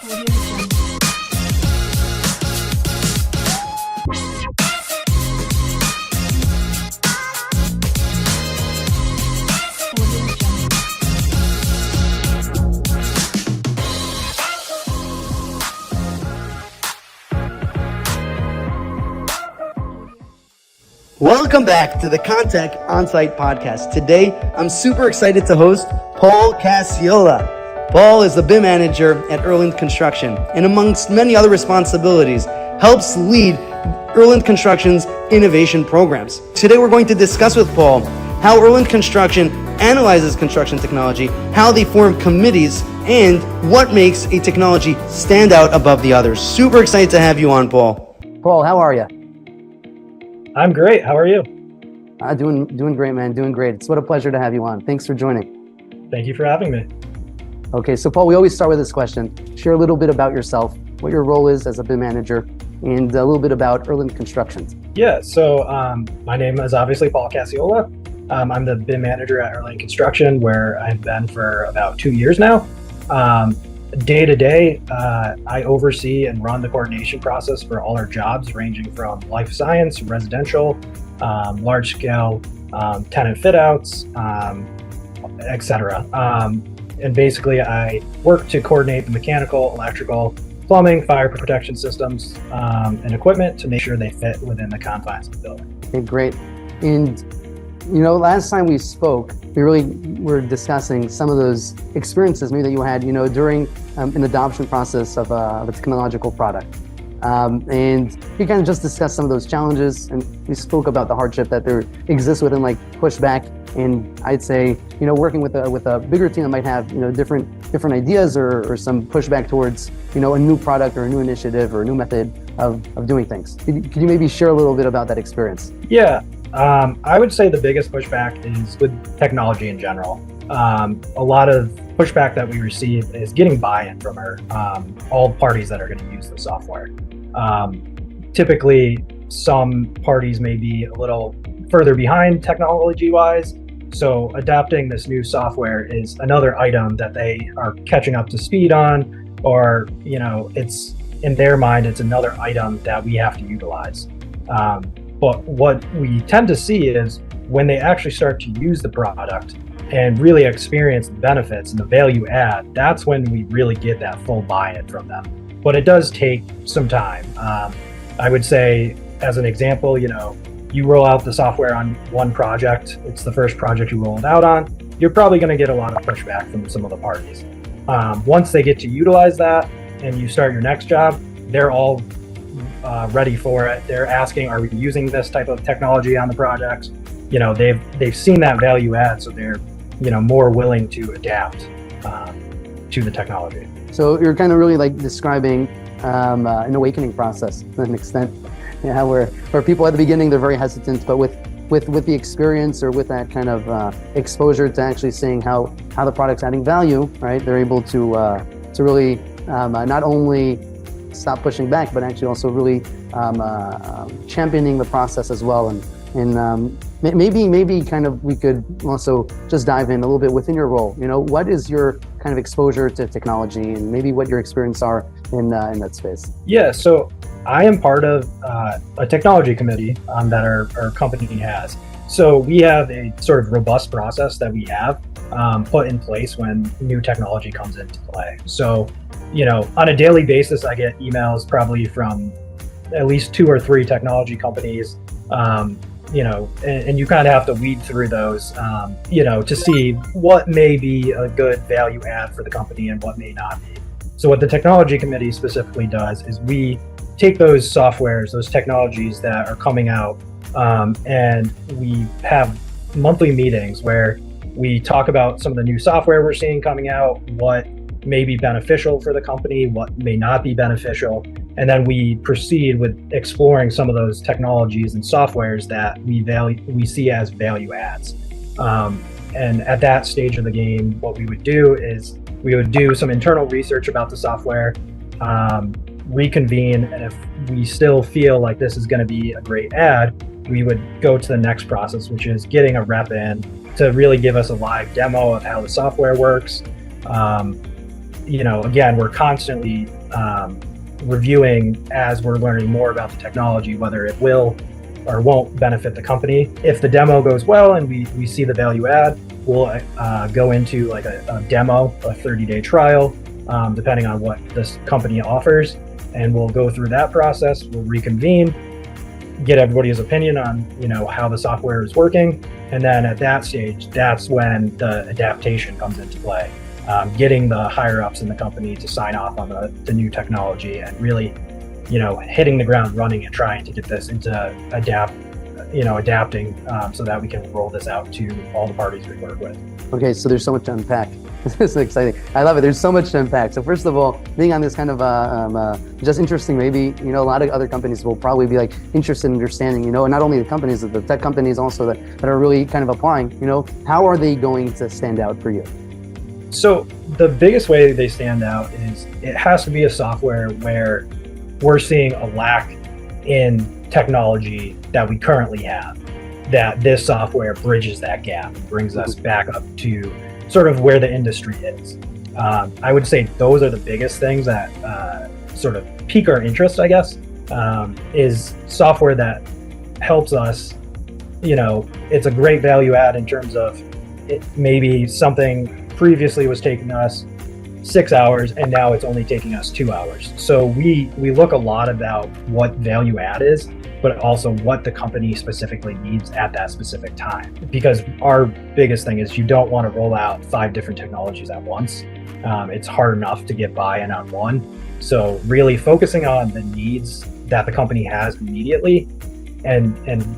Welcome back to the Contech Onsite podcast. Today, I'm super excited to host Paul Cacciola. Paul is the BIM Manager at Erland Construction, and amongst many other responsibilities, helps lead Erland Construction's innovation programs. Today, we're going to discuss with Paul how Erland Construction analyzes construction technology, how they form committees, and what makes a technology stand out above the others. Super excited to have you on, Paul. Paul, how are you? I'm great. How are you? Doing great, man. Doing great. It's what a pleasure to have you on. Thanks for joining. Thank you for having me. Okay, so Paul, we always start with this question. Share a little bit about yourself, what your role is as a BIM manager, and a little bit about Erland Construction. Yeah, so my name is obviously Paul Cacciola. I'm the BIM manager at Erland Construction, where I've been for about 2 years now. Day to day, I oversee and run the coordination process for all our jobs, ranging from life science, residential, large scale tenant fit outs, etc. And basically, I work to coordinate the mechanical, electrical, plumbing, fire protection systems, and equipment to make sure they fit within the confines of the building. Okay, great. And last time we spoke, we really were discussing some of those experiences maybe that you had, during an adoption process of a technological product. And we kind of just discussed some of those challenges, and we spoke about the hardship that there exists within pushback. And I'd say, working with a bigger team that might have, different ideas or some pushback towards, a new product or a new initiative or a new method of doing things. Could you maybe share a little bit about that experience? Yeah. I would say the biggest pushback is with technology in general. A lot of pushback that we receive is getting buy-in from all parties that are going to use the software. Typically, some parties may be a little further behind technology-wise, so adopting this new software is another item that they are catching up to speed on, or it's in their mind, it's another item that we have to utilize. But what we tend to see is when they actually start to use the product and really experience the benefits and the value add, that's when we really get that full buy-in from them. But it does take some time. I would say, as an example, you roll out the software on one project, it's the first project you roll it out on, you're probably going to get a lot of pushback from some of the parties. Once they get to utilize that and you start your next job, they're all ready for it. They're asking, are we using this type of technology on the projects? They've seen that value add, so they're more willing to adapt to the technology. So you're kind of really describing an awakening process to an extent, where people at the beginning, they're very hesitant, but with the experience or with that kind of exposure to actually seeing how the product's adding value, right? They're able to really not only stop pushing back, but actually also really championing the process as well. And maybe kind of we could also just dive in a little bit within your role. What is your kind of exposure to technology, and maybe what your experience are in that space? Yeah, so I am part of a technology committee that our company has. So we have a sort of robust process that we have put in place when new technology comes into play. So, on a daily basis, I get emails probably from at least 2 or 3 technology companies, and you kind of have to weed through those, to see what may be a good value add for the company and what may not be. So what the technology committee specifically does is we take those softwares, those technologies that are coming out, and we have monthly meetings where we talk about some of the new software we're seeing coming out, what may be beneficial for the company, what may not be beneficial, and then we proceed with exploring some of those technologies and softwares that we see as value adds. And at that stage of the game, what we would do is we would do some internal research about the software, reconvene, and if we still feel like this is going to be a great add, we would go to the next process, which is getting a rep in to really give us a live demo of how the software works. again, we're constantly reviewing as we're learning more about the technology, whether it will or won't benefit the company. If the demo goes well and we see the value add, we'll go into like a demo, a 30-day trial, depending on what this company offers. And we'll go through that process. We'll reconvene, get everybody's opinion on, how the software is working. And then at that stage, that's when the adaptation comes into play. Getting the higher ups in the company to sign off on the new technology and really, hitting the ground running and trying to get this into adapting so that we can roll this out to all the parties we work with. Okay, so there's so much to unpack. This is exciting. I love it. There's so much to unpack. So first of all, being on this kind of just interesting, maybe, a lot of other companies will probably be like interested in understanding, and not only the companies, but the tech companies also that are really kind of applying, how are they going to stand out for you? So the biggest way they stand out is it has to be a software where we're seeing a lack in technology that we currently have, that this software bridges that gap and brings us back up to sort of where the industry is. I would say those are the biggest things that sort of pique our interest, I guess, is software that helps us, it's a great value add in terms of maybe something previously was taking us 6 hours and now it's only taking us 2 hours. So we look a lot about what value add is, but also what the company specifically needs at that specific time. Because our biggest thing is you don't want to roll out 5 different technologies at once. It's hard enough to get buy-in on one. So really focusing on the needs that the company has immediately, and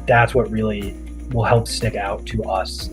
that's what really will help stick out to us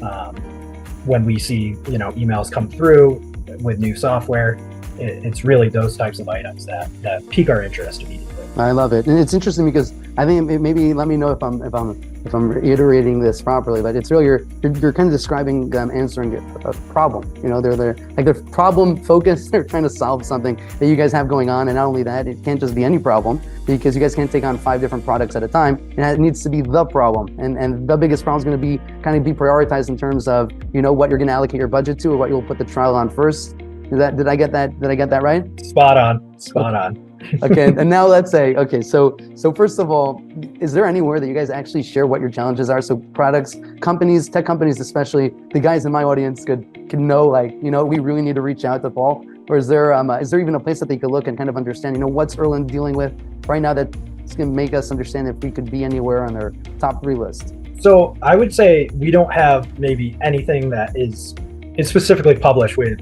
when we see emails come through with new software. It's really those types of items that pique our interest immediately. I love it, and it's interesting because I think maybe let me know if I'm reiterating this properly, but it's really you're kind of describing answering a problem. They're problem focused. They're trying to solve something that you guys have going on, and not only that, it can't just be any problem because you guys can't take on 5 different products at a time, and it needs to be the problem. And the biggest problem is going to be kind of be prioritized in terms of what you're going to allocate your budget to or what you'll put the trial on first. Did I get that right? Spot on. Okay, and now let's say, okay, so first of all, is there anywhere that you guys actually share what your challenges are? So products, companies, tech companies, especially the guys in my audience could know, we really need to reach out to Paul. Or is there even a place that they could look and kind of understand, what's Erland dealing with right now that's going to make us understand if we could be anywhere on their top 3 list? So I would say we don't have maybe anything that is specifically published with,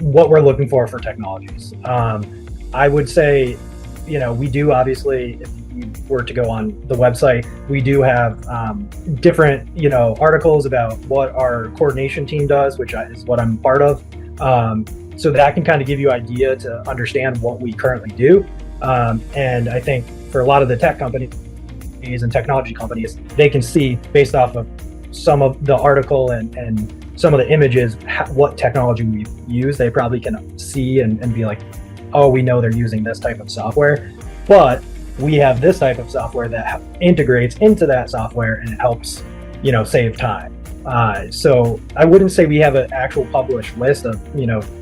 what we're looking for technologies. I would say, we do obviously, if you were to go on the website, we do have different, articles about what our coordination team does, which is what I'm part of. So that can kind of give you idea to understand what we currently do. And I think for a lot of the tech companies and technology companies, they can see based off of some of the article and some of the images, what technology we use. They probably can see and be like, oh, we know they're using this type of software, but we have this type of software that integrates into that software and it helps, save time. So I wouldn't say we have an actual published list of,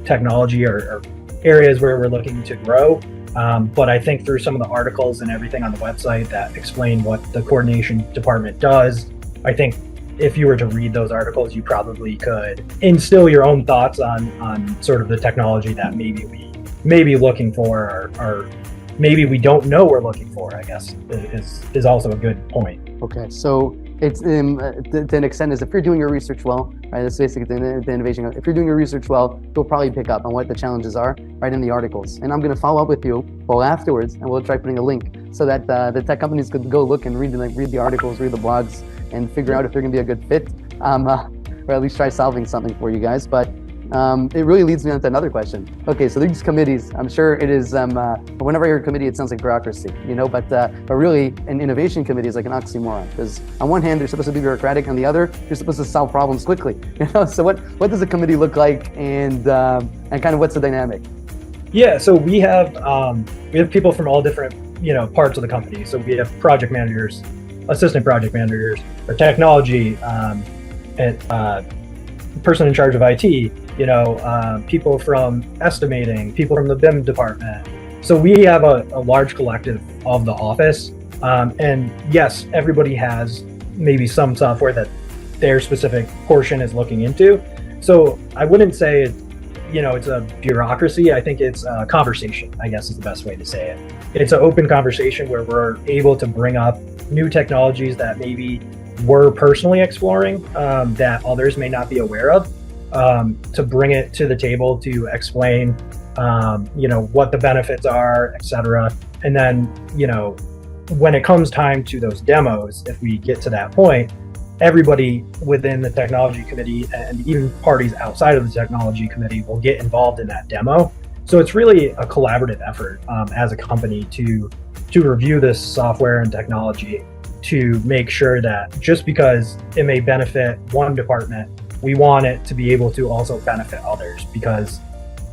technology or areas where we're looking to grow. But I think through some of the articles and everything on the website that explain what the coordination department does, I think if you were to read those articles, you probably could instill your own thoughts on sort of the technology that maybe we may be looking for, or maybe we don't know we're looking for, I guess, is also a good point. Okay, so it's to an extent is if you're doing your research well, right? That's basically the innovation. If you're doing your research well, you'll probably pick up on what the challenges are right in the articles. And I'm going to follow up with you afterwards, and we'll try putting a link so that the tech companies could go look and read the articles, read the blogs, and figure out if they're going to be a good fit, or at least try solving something for you guys. But it really leads me on to another question. Okay, so these committees, I'm sure it is, whenever I hear a committee, it sounds like bureaucracy, but really an innovation committee is like an oxymoron, because on one hand, they're supposed to be bureaucratic, on the other, you're supposed to solve problems quickly, So what does a committee look like, and kind of what's the dynamic? Yeah, so we have people from all different, parts of the company. So we have project managers, assistant project managers, or technology, and person in charge of IT, people from estimating, people from the BIM department. So we have a large collective of the office. And yes, everybody has maybe some software that their specific portion is looking into. So I wouldn't say, it's a bureaucracy. I think it's a conversation, I guess is the best way to say it. It's an open conversation where we're able to bring up new technologies that maybe we're personally exploring, that others may not be aware of, to bring it to the table to explain, what the benefits are, et cetera. And then, when it comes time to those demos, if we get to that point, everybody within the technology committee and even parties outside of the technology committee will get involved in that demo. So it's really a collaborative effort as a company to review this software and technology, to make sure that just because it may benefit one department, we want it to be able to also benefit others, because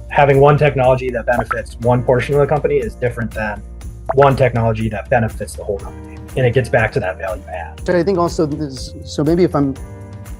having one technology that benefits one portion of the company is different than one technology that benefits the whole company. And it gets back to that value add. I think also so maybe if I'm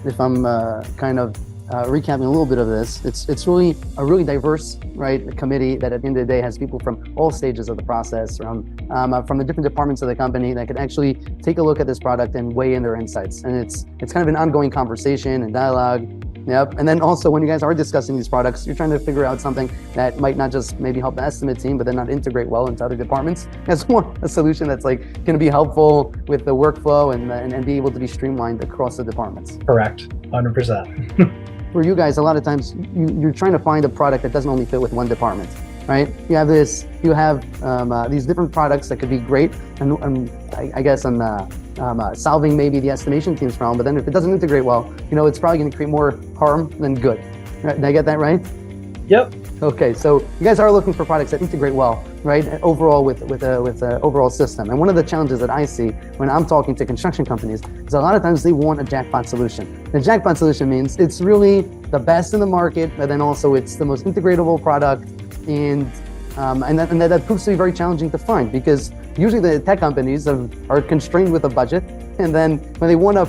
kind of recapping a little bit of this, it's really a really diverse, right, committee that at the end of the day has people from all stages of the process, from the different departments of the company that could actually take a look at this product and weigh in their insights. And it's kind of an ongoing conversation and dialogue. Yep. And then also when you guys are discussing these products, you're trying to figure out something that might not just maybe help the estimate team, but then not integrate well into other departments. It's more a solution that's going to be helpful with the workflow and be able to be streamlined across the departments. Correct. 100%. For you guys, a lot of times you're trying to find a product that doesn't only fit with one department, right? You have these different products that could be great, and I guess solving maybe the estimation team's problem, but then if it doesn't integrate well, it's probably going to create more harm than good. Right? Did I get that right? Yep. Okay, so you guys are looking for products that integrate well, right? Overall with a overall system. And one of the challenges that I see when I'm talking to construction companies is a lot of times they want a jackpot solution. The jackpot solution means it's really the best in the market, but then also it's the most integratable product, and that proves to be very challenging to find, because usually the tech companies are constrained with a budget, and then when they want to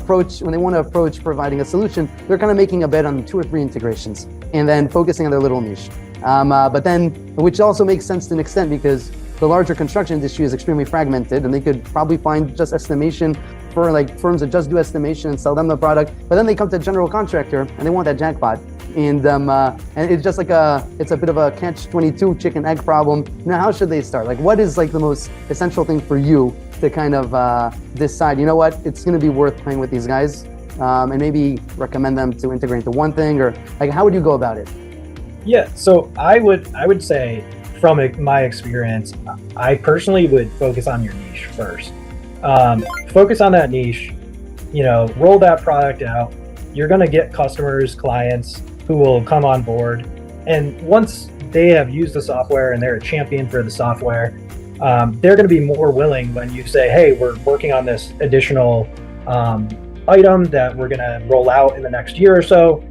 approach providing a solution, they're kind of making a bet on 2 or 3 integrations and then focusing on their little niche. But then, which also makes sense to an extent, because the larger construction industry is extremely fragmented, and they could probably find just estimation for firms that just do estimation and sell them the product. But then they come to a general contractor and they want that jackpot. And it's just it's a bit of a catch-22 chicken egg problem. Now, how should they start? What is the most essential thing for you to kind of decide, it's going to be worth playing with these guys, and maybe recommend them to integrate into one thing, or how would you go about it? Yeah, so I would say, from my experience, I personally would focus on your niche first. Focus on that niche, roll that product out. You're going to get customers, clients who will come on board. And once they have used the software and they're a champion for the software, they're going to be more willing when you say, hey, we're working on this additional item that we're going to roll out in the next year or so.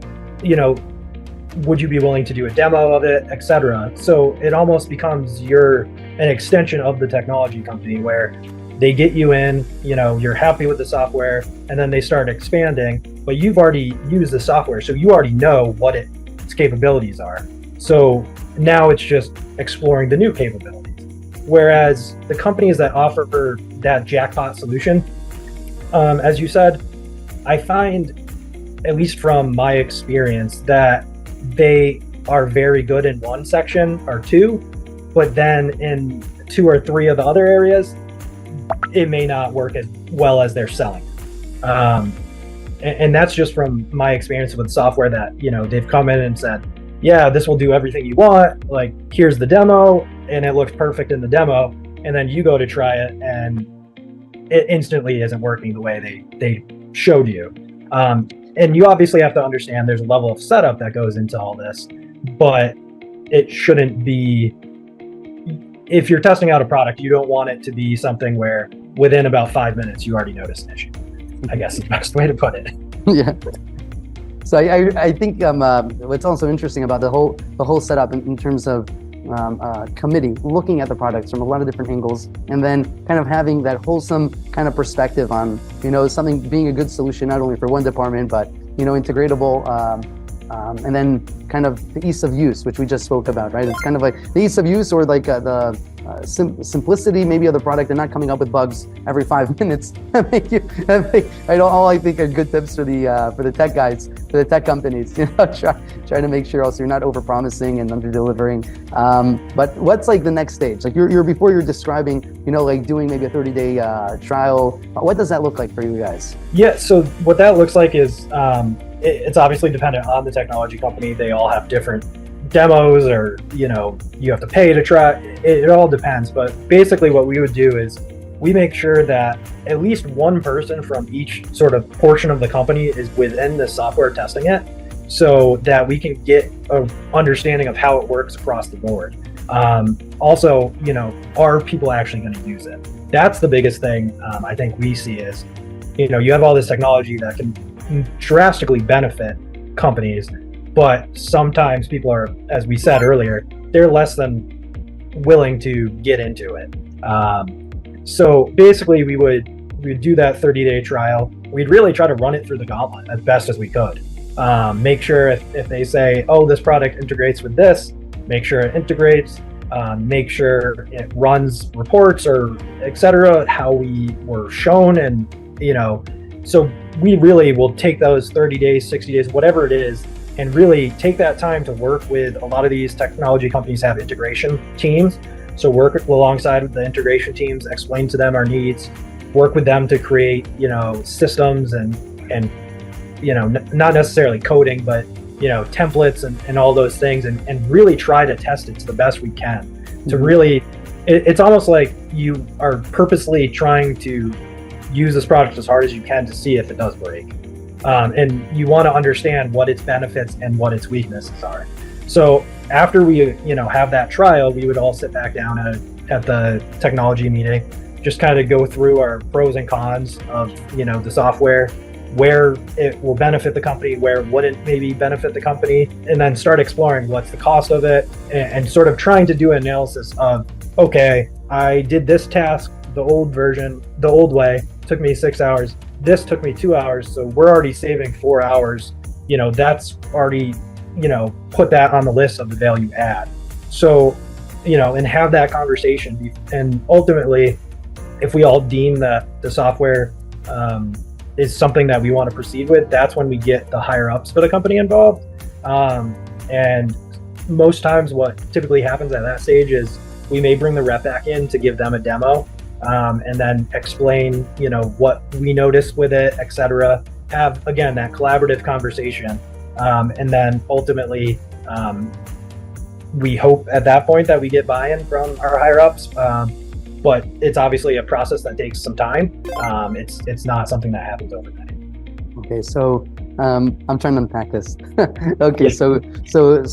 Would you be willing to do a demo of it, et cetera? So it almost becomes an extension of the technology company, where they get you in, you're happy with the software, and then they start expanding, but you've already used the software, so you already know what its capabilities are. So now it's just exploring the new capabilities. Whereas the companies that offer that jackpot solution, as you said, I find, at least from my experience, that they are very good in one section or two, but then in 2 or 3 of the other areas, it may not work as well as they're selling. And that's just from my experience with software that, they've come in and said, yeah, this will do everything you want. Here's the demo, and it looks perfect in the demo. And then you go to try it, and it instantly isn't working the way they showed you. And you obviously have to understand there's a level of setup that goes into all this, but it shouldn't be, if you're testing out a product, you don't want it to be something where within about 5 minutes, you already notice an issue, I guess is the best way to put it. Yeah. So I think what's also interesting about the whole setup in terms of committee, looking at the products from a lot of different angles, and then kind of having that wholesome kind of perspective on, something being a good solution, not only for one department, but, integratable And then kind of the ease of use, which we just spoke about, right? It's kind of like the ease of use, or like the simplicity maybe of the product, and not coming up with bugs every 5 minutes. All I think are good tips for the tech guys, for the tech companies. Try to make sure also you're not over promising and under delivering. But what's like the next stage? Like before you're describing, like doing maybe a 30-day trial. What does that look like for you guys? Yeah. So what that looks like is it's obviously dependent on the technology company. They all have different demos, or you have to pay to try. It all depends, but basically what we would do is we make sure that at least one person from each sort of portion of the company is within the software testing it, so that we can get an understanding of how it works across the board. Also, are people actually going to use it? That's the biggest thing I think we see is, you have all this technology that can drastically benefit companies, but sometimes people are, as we said earlier, they're less than willing to get into it. So basically we'd do that 30-day trial. We'd really try to run it through the gauntlet as best as we could. Make sure if they say, oh, this product integrates with this, make sure it integrates, make sure it runs reports or etc. how we were shown, and so we really will take those 30 days, 60 days, whatever it is, and really take that time to work with a lot of these technology companies have integration teams. So work alongside with the integration teams, explain to them our needs, work with them to create, systems and not necessarily coding, but, templates and all those things, and really try to test it to the best we can. To really, it's almost like you are purposely trying to use this product as hard as you can to see if it does break. And you want to understand what its benefits and what its weaknesses are. So after we, have that trial, we would all sit back down at the technology meeting, just kind of go through our pros and cons of, the software, where it will benefit the company, where wouldn't maybe benefit the company, and then start exploring what's the cost of it, and sort of trying to do an analysis of, okay, I did this task, the old version, the old way, took me 6 hours. This took me 2 hours, so we're already saving 4 hours. That's already, put that on the list of the value add. So, and have that conversation. And ultimately, if we all deem that the software is something that we want to proceed with, that's when we get the higher ups for the company involved. And most times what typically happens at that stage is we may bring the rep back in to give them a demo. And then explain, what we noticed with it, etc. Have, again, that collaborative conversation. And then ultimately, we hope at that point that we get buy-in from our higher ups. But it's obviously a process that takes some time. It's not something that happens overnight. Okay, so I'm trying to unpack this. Okay, so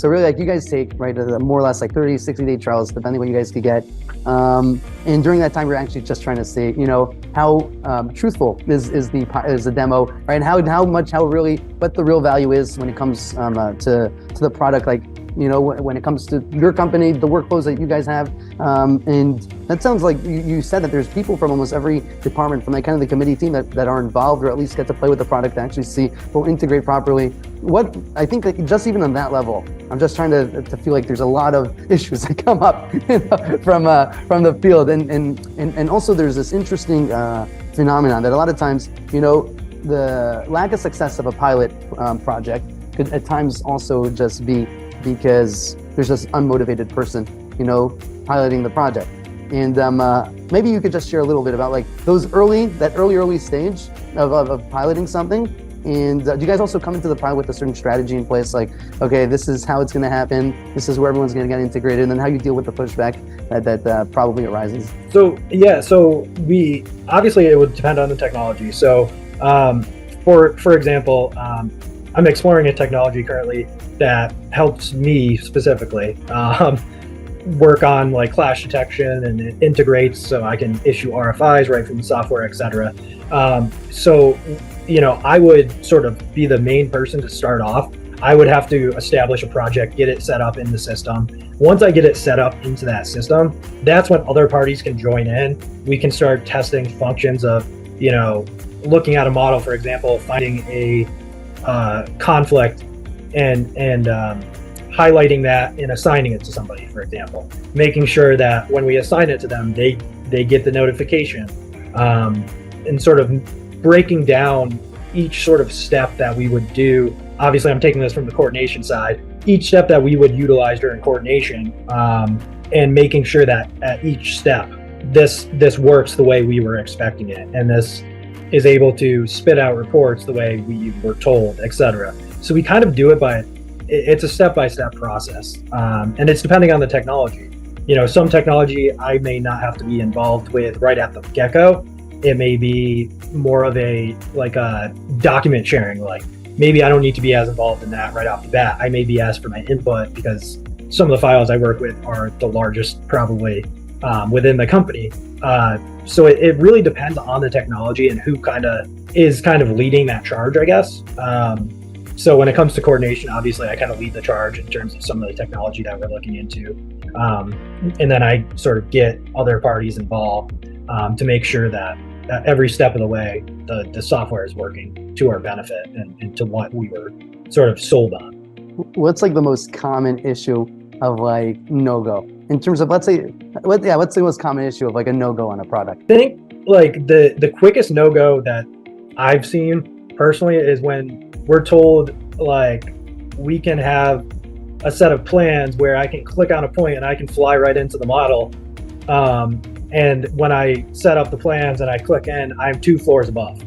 really, like, you guys take, right, more or less like 30, 60-day trials, depending what you guys could get. And during that time, we're actually just trying to see, how truthful is the demo, right? How really, what the real value is when it comes to the product, like, when it comes to your company, the workflows that you guys have. And that sounds like you said that there's people from almost every department, from like kind of the committee team that are involved, or at least get to play with the product to actually see will integrate properly. What I think that just even on that level, I'm just trying to feel like there's a lot of issues that come up from the field. And also there's this interesting phenomenon that a lot of times, the lack of success of a pilot project could at times also just be because there's this unmotivated person, piloting the project. And maybe you could just share a little bit about like that early stage of piloting something. And do you guys also come into the pilot with a certain strategy in place? Like, okay, this is how it's going to happen. This is where everyone's going to get integrated, and then how you deal with the pushback that probably arises. So we obviously, it would depend on the technology. So for example, I'm exploring a technology currently that helps me specifically work on like clash detection, and it integrates so I can issue RFIs right from the software, etc. So I would sort of be the main person to start off. I would have to establish a project, get it set up in the system. Once I get it set up into that system, that's when other parties can join in. We can start testing functions of, looking at a model, for example, finding a conflict and highlighting that and assigning it to somebody, for example, making sure that when we assign it to them, they get the notification, and sort of breaking down each sort of step that we would do. Obviously, I'm taking this from the coordination side. Each step that we would utilize during coordination, and making sure that at each step, this works the way we were expecting it, and this is able to spit out reports the way we were told, etc. So we kind of do it by, it's a step-by-step process, and it's depending on the technology. Some technology I may not have to be involved with right at the get-go. It may be more of a document sharing, like maybe I don't need to be as involved in that right off the bat. I may be asked for my input because some of the files I work with are the largest probably within the company. So it really depends on the technology and who is leading that charge, I guess. So when it comes to coordination, obviously I kind of lead the charge in terms of some of the technology that we're looking into. And then I sort of get other parties involved to make sure that every step of the way, the software is working to our benefit and to what we were sort of sold on. What's the most common issue of no-go in terms of, what's the most common issue of a no-go on a product? I think the quickest no-go that I've seen personally is when we're told we can have a set of plans where I can click on a point and I can fly right into the model. And when I set up the plans and I click in, I'm 2 floors above,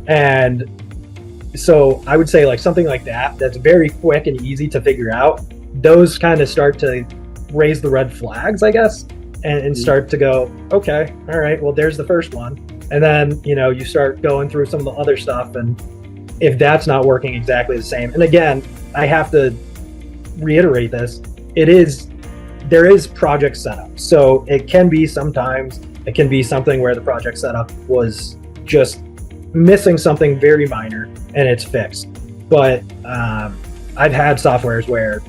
and so I would say something like that's very quick and easy to figure out. Those kind of start to raise the red flags, I guess, and start to go, okay, all right, well, there's the first one. And then, you start going through some of the other stuff. And if that's not working exactly the same, and again, I have to reiterate this, there is project setup. So it can be something where the project setup was just missing something very minor and it's fixed. But I've had softwares where,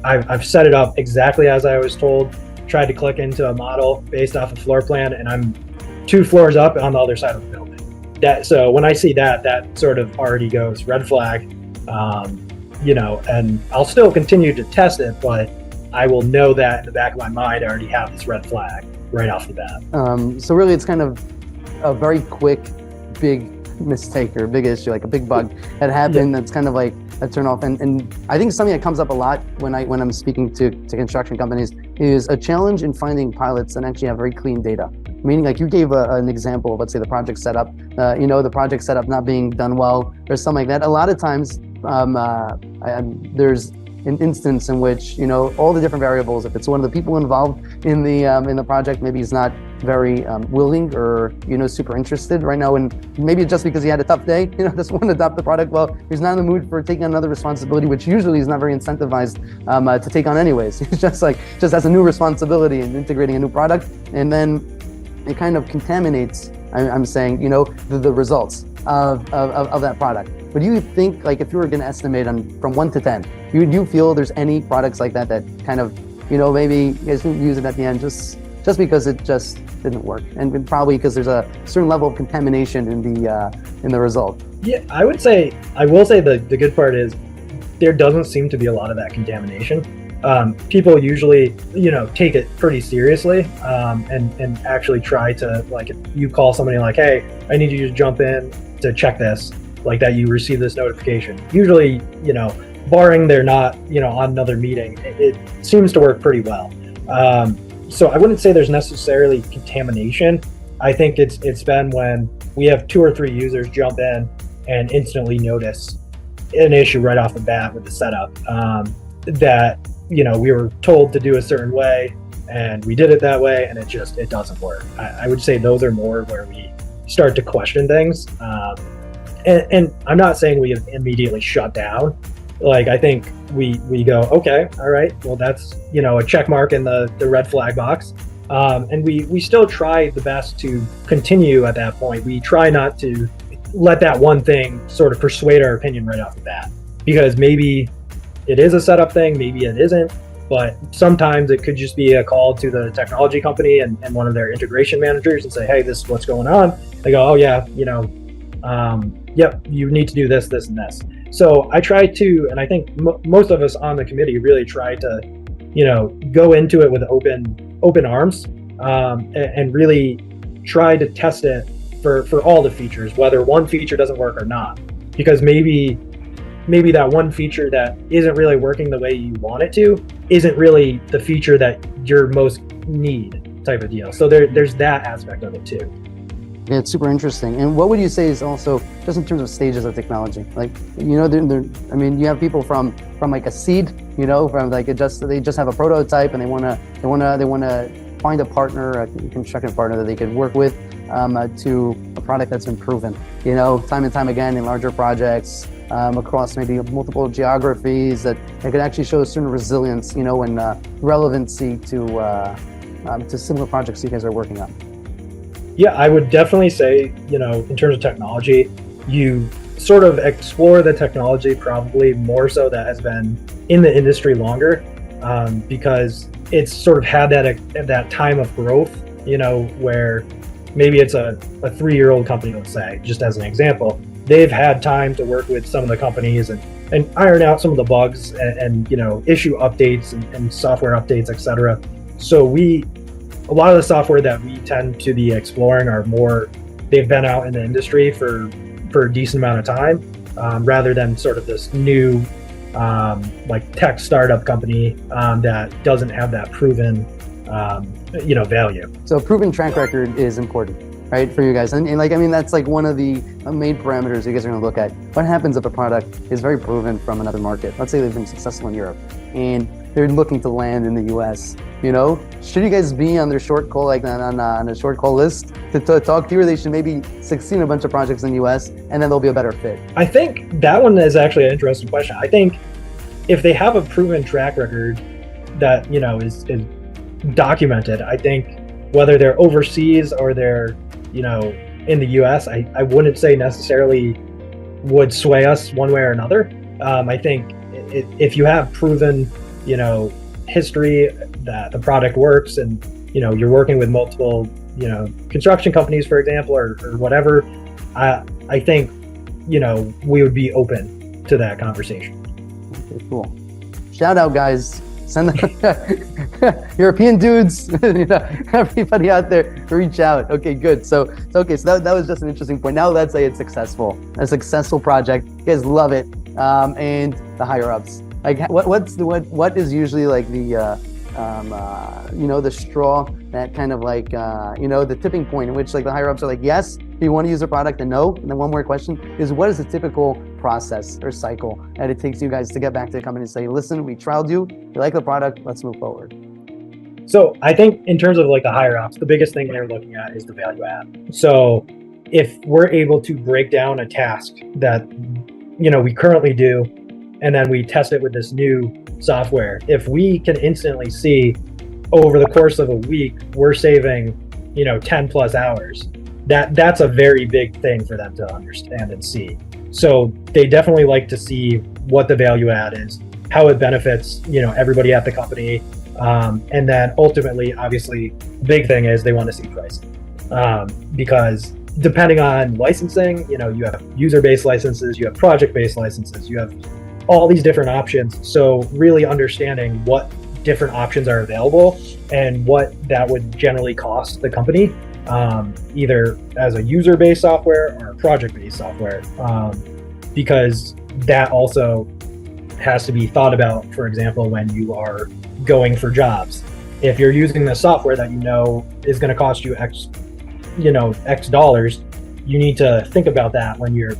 I've set it up exactly as I was told, tried to click into a model based off a floor plan, and I'm 2 floors up on the other side of the building. So when I see that sort of already goes red flag, and I'll still continue to test it, but I will know that in the back of my mind, I already have this red flag right off the bat. So really it's kind of a very quick, big mistake or big issue, a big bug that happened. That's kind of a turn off. And I think something that comes up a lot when I'm speaking to construction companies is a challenge in finding pilots that actually have very clean data. Meaning, you gave an example of, let's say, the project setup, the project setup not being done well or something like that. A lot of times there's an instance in which, all the different variables, if it's one of the people involved in the project, maybe he's not very willing or, super interested right now. And maybe just because he had a tough day, doesn't want to adopt the product. Well, he's not in the mood for taking on another responsibility, which usually is not very incentivized to take on anyways. He's just has a new responsibility in integrating a new product. And then it kind of contaminates, I'm saying, the results of that product. But do you think, if you were going to estimate from 1 to 10, do you feel there's any products like that kind of, maybe you guys didn't use it at the end just because it just didn't work, and probably because there's a certain level of contamination in the result? Yeah, I will say the good part is there doesn't seem to be a lot of that contamination. People usually, take it pretty seriously, and actually try to, if you call somebody hey, I need you to jump in to check this, that you receive this notification. Usually, barring they're not, on another meeting, it seems to work pretty well. So I wouldn't say there's necessarily contamination. I think it's been when we have 2 or 3 users jump in and instantly notice an issue right off the bat with the setup, that we were told to do a certain way and we did it that way, and it doesn't work. I would say those are more where we start to question things. And I'm not saying we immediately shut down. I think we go, okay, all right, well, that's, a check mark in the red flag box. And we still try the best to continue at that point. We try not to let that one thing sort of persuade our opinion right off the bat, because maybe it is a setup thing, maybe it isn't, but sometimes it could just be a call to the technology company and one of their integration managers and say, hey, this is what's going on. They go, oh yeah, yep, you need to do this, this, and this. So I try to, and I think most of us on the committee really try to, go into it with open arms, and really try to test it for all the features, whether one feature doesn't work or not, because maybe that one feature that isn't really working the way you want it to isn't really the feature that you're most need, type of deal. So there's that aspect of it too. Yeah, it's super interesting. And what would you say is also just in terms of stages of technology? Like, you have people from like a seed, from like they just have a prototype and they want to find a partner, a construction partner that they could work with, to a product that's been proven, time and time again in larger projects, across maybe multiple geographies that could actually show a certain resilience, and relevancy to similar projects you guys are working on. Yeah, I would definitely say, in terms of technology, you sort of explore the technology probably more so that has been in the industry longer, because it's sort of had that time of growth, where maybe it's a 3-year-old company, let's say, just as an example. They've had time to work with some of the companies and iron out some of the bugs and issue updates and software updates, etc. So a lot of the software that we tend to be exploring are more, they've been out in the industry for a decent amount of time, rather than sort of this new like tech startup company that doesn't have that proven value. So proven track record is important, right, for you guys. And that's like one of the main parameters you guys are going to look at. What happens if a product is very proven from another market? Let's say they've been successful in Europe and they're looking to land in the US. Should you guys be on their short call, like on a short call list to talk to you, or they should maybe succeed in a bunch of projects in the US and then they'll be a better fit? I think that one is actually an interesting question. I think if they have a proven track record that, is documented, I think whether they're overseas or they're, in the US, I wouldn't say necessarily would sway us one way or another. I think if you have proven, history that the product works and, you're working with multiple, construction companies, for example, or whatever, I think, we would be open to that conversation. Okay, cool. Shout out, guys. Send the European dudes, everybody out there, reach out. Okay, good. So that was just an interesting point. Now let's say it's successful, a successful project. You guys love it, and the higher ups. Like, what is usually like the the straw that kind of like the tipping point in which like the higher ups are like, yes, you want to use a product, and no. And then one more question is, what is the typical process or cycle that it takes you guys to get back to the company and say, listen, we trialed you, we like the product, let's move forward? So I think in terms of like the higher ups, the biggest thing they're looking at is the value add. So if we're able to break down a task that we currently do, and then we test it with this new software, if we can instantly see over the course of a week we're saving 10 plus hours, that's a very big thing for them to understand and see. So they definitely like to see what the value add is, how it benefits everybody at the company, and then ultimately, obviously, the big thing is they want to see price, because depending on licensing, you have user-based licenses, you have project-based licenses, you have all these different options. So really understanding what different options are available and what that would generally cost the company, either as a user-based software or a project-based software, because that also has to be thought about, for example, when you are going for jobs. If you're using the software that is going to cost you X dollars, you need to think about that when you're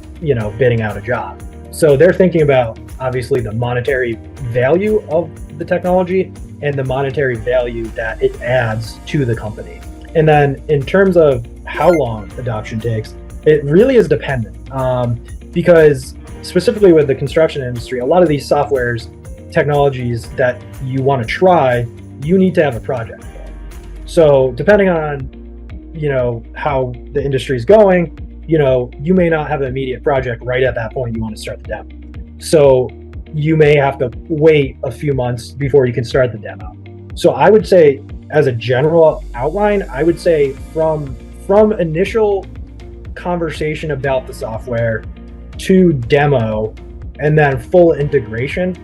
bidding out a job. So they're thinking about, obviously, the monetary value of the technology and the monetary value that it adds to the company. And then in terms of how long adoption takes, it really is dependent, because specifically with the construction industry, a lot of these technologies that you want to try, you need to have a project. So depending on how the industry is going, you may not have an immediate project right at that point you want to start the demo. So you may have to wait a few months before you can start the demo. So I would say, as a general outline, I would say from initial conversation about the software to demo, And then full integration,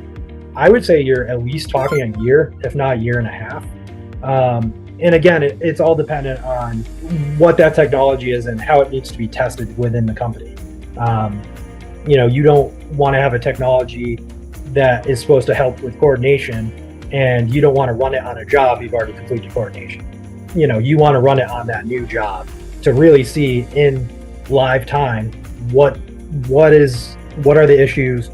I would say you're at least talking a year, if not a year and a half. And again, it's all dependent on what that technology is and how it needs to be tested within the company. You don't want to have a technology that is supposed to help with coordination, and you don't want to run it on a job you've already completed coordination. You want to run it on that new job to really see in live time what are the issues,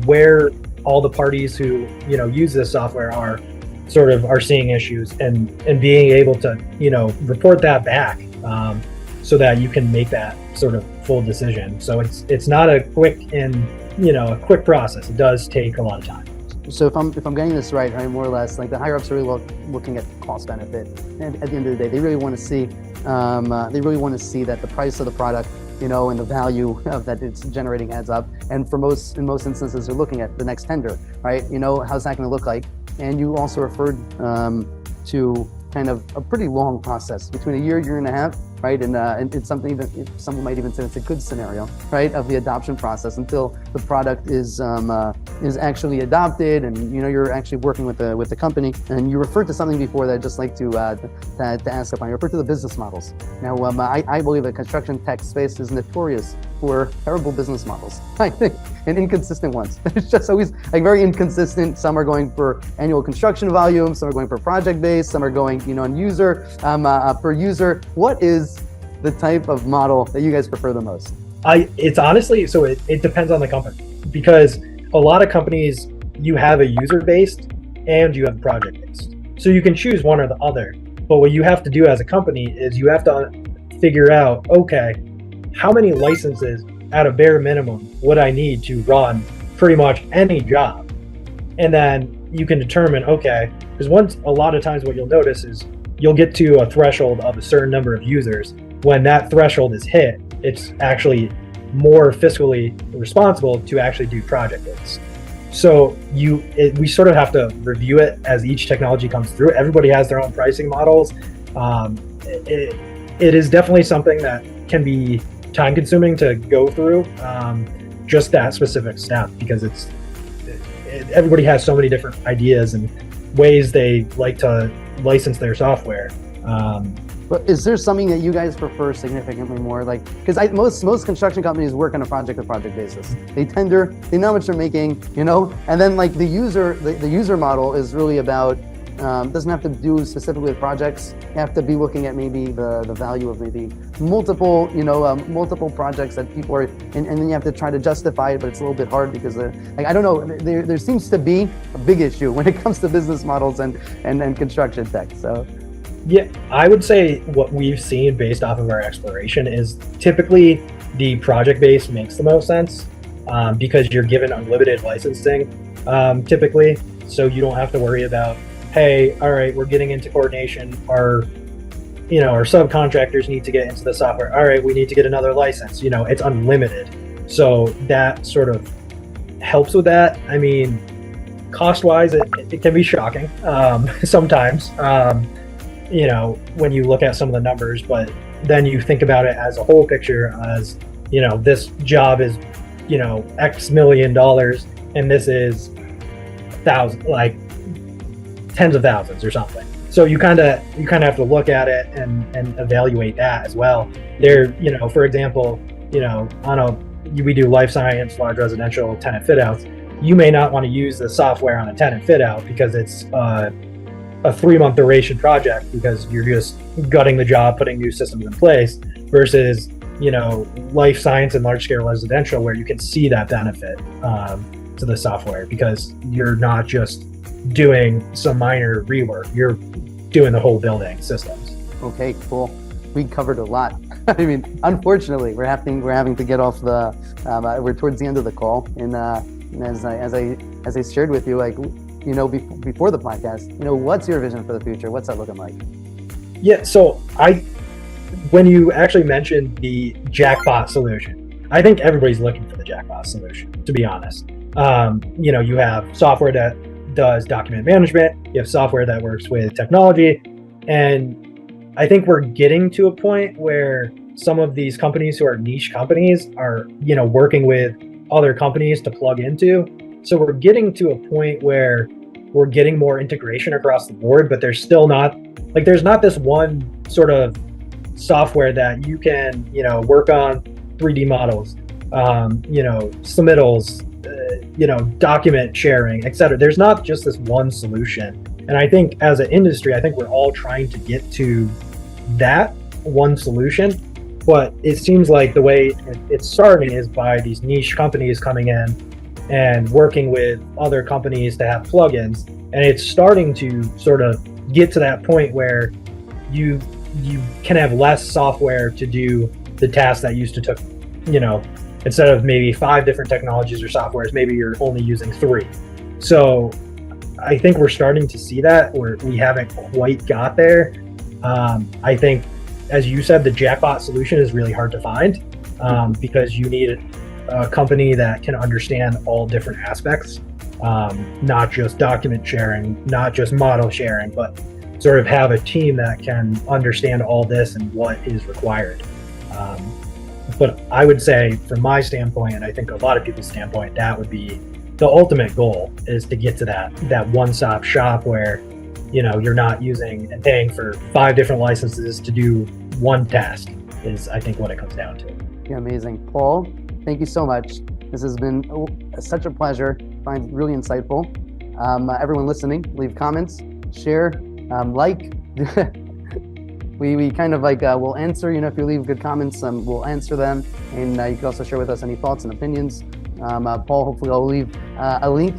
where all the parties who use this software are seeing issues, and being able to report that back, so that you can make that sort of full decision. So it's not a quick process. It does take a lot of time. So if I'm getting this right, more or less, like the higher ups are really looking at cost benefit, and at the end of the day, they really want to see that the price of the product, and the value of that it's generating adds up. And in most instances, they're looking at the next tender, right? How's that going to look like? And you also referred to kind of a pretty long process, between a year and a half, right? And it's something that someone might even say it's a good scenario, right, of the adoption process until the product is actually adopted, and you're actually working with the company. And you referred to something before that I'd just like to ask upon. You referred to the business models. Now, I believe the construction tech space is notorious for terrible business models, I think, and inconsistent ones. It's just always like very inconsistent. Some are going for annual construction volume, some are going for project based, some are going on user per user. What is the type of model that you guys prefer the most? It's honestly, so it depends on the company, because a lot of companies, you have a user based and you have project based, so you can choose one or the other. But what you have to do as a company is you have to figure out, okay, how many licenses at a bare minimum would I need to run pretty much any job? And then you can determine, okay, because a lot of times what you'll notice is you'll get to a threshold of a certain number of users. When that threshold is hit, it's actually more fiscally responsible to actually do project based. So we sort of have to review it as each technology comes through. Everybody has their own pricing models. It is definitely something that can be time consuming to go through, just that specific step, because everybody has so many different ideas and ways they like to license their software. But is there something that you guys prefer significantly more? Like, because most construction companies work on a project-to-project basis. They tender, they know how much they're making, and then like the user model is really about, doesn't have to do specifically with projects. You have to be looking at maybe the value of maybe multiple projects that people are, and then you have to try to justify it, but it's a little bit hard because I don't know, there seems to be a big issue when it comes to business models and construction tech. So. Yeah, I would say what we've seen based off of our exploration is typically the project base makes the most sense, because you're given unlimited licensing, typically, so you don't have to worry about, hey, all right, we're getting into coordination, our subcontractors need to get into the software, all right, we need to get another license, it's unlimited. So that sort of helps with that. I mean, cost-wise, it can be shocking sometimes, when you look at some of the numbers, but then you think about it as a whole picture as, this job is, X million dollars, and this is tens of thousands or something. So you kind of have to look at it and evaluate that as well. There, for example, we do life science, large residential tenant fit outs. You may not want to use the software on a tenant fit out because it's a 3-month duration project, because you're just gutting the job, putting new systems in place, versus life science and large scale residential, where you can see that benefit to the software, because you're not just doing some minor rework, you're doing the whole building systems. Okay, cool. We covered a lot. I mean, unfortunately, we're having to get off the. We're towards the end of the call, and as I shared with you, like, before the podcast, what's your vision for the future? What's that looking like? Yeah, so when you actually mentioned the jackpot solution, I think everybody's looking for the jackpot solution, to be honest. You have software that does document management, you have software that works with technology, and I think we're getting to a point where some of these companies who are niche companies are, working with other companies to plug into. So we're getting to a point where we're getting more integration across the board, but there's still not like there's not this one sort of software that you can, you know, work on 3D models, you know, submittals, you know, document sharing, etc. There's not just this one solution. And I think as an industry, I think we're all trying to get to that one solution. But it seems like the way it's starting is by these niche companies coming in and working with other companies to have plugins. And it's starting to sort of get to that point where you can have less software to do the tasks that used to took, you know, instead of maybe 5 different technologies or softwares, maybe you're only using 3. So I think we're starting to see that where we haven't quite got there. I think, as you said, the jackpot solution is really hard to find because you need a company that can understand all different aspects, not just document sharing, not just model sharing, but sort of have a team that can understand all this and what is required. But I would say from my standpoint, and I think a lot of people's standpoint, that would be the ultimate goal, is to get to that one-stop shop where, you know, you're not using and paying for 5 different licenses to do one task, is I think what it comes down to. Yeah, amazing. Paul, thank you so much. This has been such a pleasure. I find it really insightful. Everyone listening, leave comments, share, like. we kind of like we'll answer, you know, if you leave good comments, we'll answer them, and you can also share with us any thoughts and opinions. Paul, hopefully I'll leave a link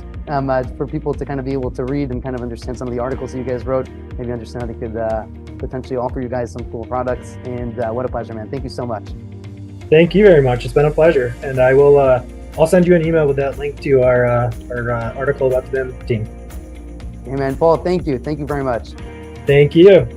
for people to kind of be able to read and kind of understand some of the articles that you guys wrote, maybe understand how they could potentially offer you guys some cool products. And what a pleasure, man. Thank you so much. Thank you very much. It's been a pleasure. And I will, I'll send you an email with that link to our article about the BIM team. Hey man, Paul, thank you. Thank you very much. Thank you.